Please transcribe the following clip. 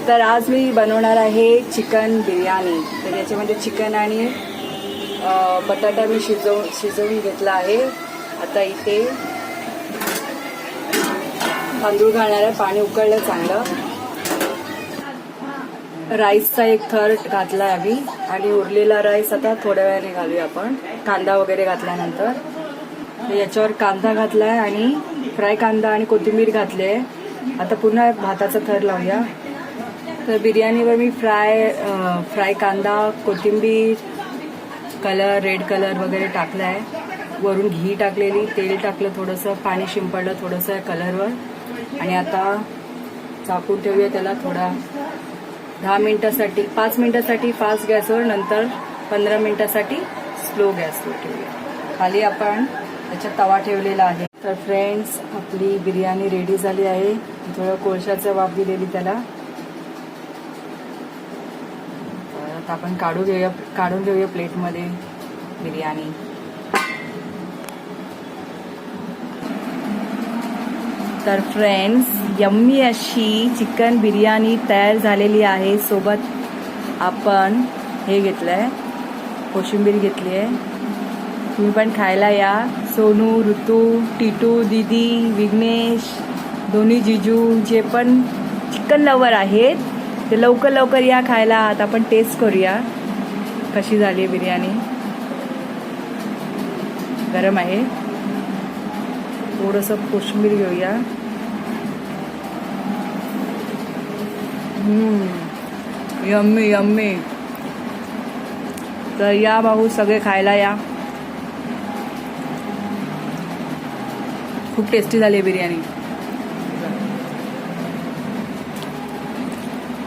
तर आज मी बनवणार आहे चिकन बिर्याणी. तर याच्यामध्ये चिकन आणि बटाटा मी शिजवून घेतला आहे. आता इथे तांदूळ घालणार आहे. पाणी उकळलं चांगलं. राईसचा एक थर घातला आहे आम्ही आणि उरलेला राईस आता थोड्या वेळाने घालूया आपण, कांदा वगैरे घातल्यानंतर. तर याच्यावर कांदा घातला आहे आणि फ्राय कांदा आणि कोथिंबीर घातली आहे. आता पुन्हा भाताचा थर लावूया. तर बिर्याणीवर मी फ्राय कांदा, कोथिंबीर, कलर, रेड कलर वगैरे टाकला आहे. वरून घी टाकलेली, तेल टाकलं, थोडंसं पाणी शिंपडलं थोडंसं कलरवर. आणि आता झाकून ठेवूया त्याला थोडा 10 मिनिटासाठी, 5 मिनिटासाठी फास्ट गॅसवर, नंतर 15 मिनिटासाठी स्लो गॅसवर ठेवूया. खाली आपण त्याच्यात तवा ठेवलेला आहे. तर फ्रेंड्स, आपली बिर्याणी रेडी झाली आहे. थोडं कोळशाचं वाफ दिलेली त्याला. तर आपण काढून घेऊया प्लेटमध्ये बिर्याणी. तर फ्रेंड्स, यम्मी अशी चिकन बिर्याणी तयार झालेली आहे. सोबत आपण हे घेतलं आहे, कोशिंबीर घेतली आहे. तुम्ही पण खायला या. सोनू, ऋतू, टिटू, दीदी, विघ्नेश, दोन्ही जिजू जे पण चिकन लवर आहेत ते लवकर या खायला. आता आपण टेस्ट करूया कशी झाली आहे बिर्याणी. गरम आहे. थोडंसं कोशिंबीर घेऊया. Yummy yummy. तर या भाऊ, सगळे खायला या. खूप टेस्टी झाली आहे बिर्याणी.